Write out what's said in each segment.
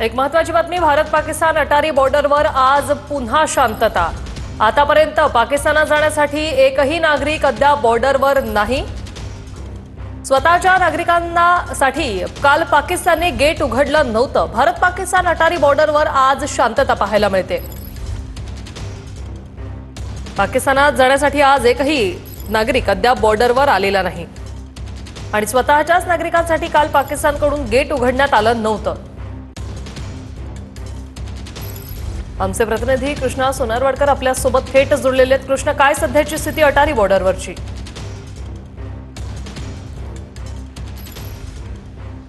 एक महत्त्वाची बातमी, भारत पाकिस्तान अटारी बॉर्डरवर आज पुन्हा शांतता। आतापर्यंत पाकिस्तानात जाण्यासाठी एकही नागरिक अद्याप बॉर्डरवर नाही। स्वतःच्या नागरिकांसाठी काल पाकिस्तानने गेट उघडलं नव्हतं। भारत पाकिस्तान अटारी बॉर्डरवर आज शांतता पाहायला मिळते। पाकिस्तानात जाण्यासाठी आज एकही नागरिक अद्याप बॉर्डरवर आलेला नाही आणि स्वतःच्याच नागरिकांसाठी काल पाकिस्तानकडून गेट उघडण्यात आलं नव्हतं। आमचे प्रतिनिधी कृष्णा सोनारवाडकर आपल्या सोबत थेट जोडलेले आहेत। कृष्णा, काय सध्याची स्थिती अटारी बॉर्डरवरची?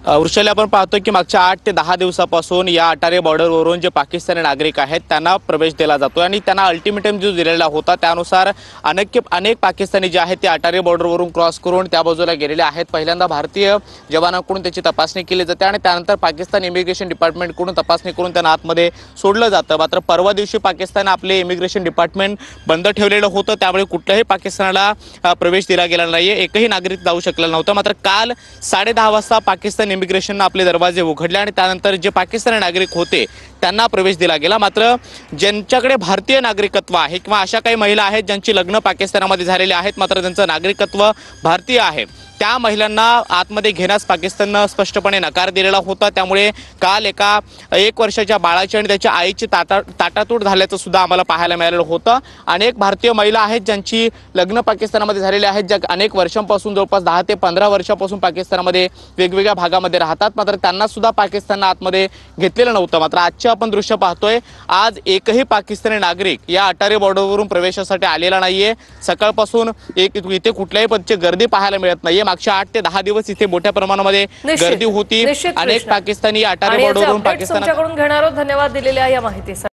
वृषाली, आपण पाहतोय की मागच्या 8 ते 10 दिवसापासून या अटारी बॉर्डरवरून जे पाकिस्तानी नागरिक आहेत त्यांना प्रवेश दिला जातोय आणि त्यांना अल्टिमेटम जो दिलेला होता त्यानुसार अनेक पाकिस्तानी जे आहेत ते अटारी बॉर्डरवरून क्रॉस करून त्या बाजूला गेलेले आहेत। पहिल्यांदा भारतीय जवानांकडून त्याची तपासणी केली जाते आणि त्यानंतर पाकिस्तान इमिग्रेशन डिपार्टमेंटकडून तपासणी करून त्यांना आतमध्ये सोडलं जातं। मात्र परवा दिवशी पाकिस्तानने आपले इमिग्रेशन डिपार्टमेंट बंद ठेवलेलं होतं, त्यामुळे कुठल्याही पाकिस्तानाला प्रवेश दिला गेला नाहीये, एकही नागरिक जाऊ शकला नव्हता। मात्र काल 10:30 वाजता पाकिस्तान इमिग्रेशनने आपले दरवाजे उघडले आणि त्यानंतर जे पाकिस्तानी नागरिक होते त्यांना प्रवेश दिला गेला। मात्र ज्यांच्याकडे भारतीय नागरिकत्व आहे किंवा अशा काही महिला आहेत ज्यांची लग्न पाकिस्तानामध्ये झालेली आहेत मात्र त्यांचं नागरिकत्व भारतीय आहे, त्या महिलांना आतमध्ये घेण्यास पाकिस्तानने स्पष्टपणे नकार दिलेला होता। त्यामुळे काल एक वर्षाच्या बाळाची आणि त्याच्या आईची ताटातूट झाल्याचं सुद्धा आम्हाला पाहायला मिळालेलं होतं। अनेक भारतीय महिला आहेत ज्यांची लग्न पाकिस्तानामध्ये झालेली आहेत, ज्या अनेक वर्षांपासून जवळपास 10 ते 15 वर्षांपासून पाकिस्तानामध्ये वेगवेगळ्या भागामध्ये राहतात, मात्र त्यांना सुद्धा पाकिस्तानने आतमध्ये घेतलेलं नव्हतं। मात्र आजचे आपण दृश्य पाहतोय, आज एकही पाकिस्तानी नागरिक या अटारी बॉर्डरवरून प्रवेशासाठी आलेला नाहीये। सकाळपासून इथे कुठल्याही पद्धतीची गर्दी पाहायला मिळत नाहीये। मागच्या 8 ते 10 दिवस इथे मोठ्या प्रमाणामध्ये गर्दी होती। अनेक पाकिस्तानी अटारी बॉर्डरवरून पाकिस्तानात घेणार आहोत। धन्यवाद दिलेल्या या माहितीसाठी।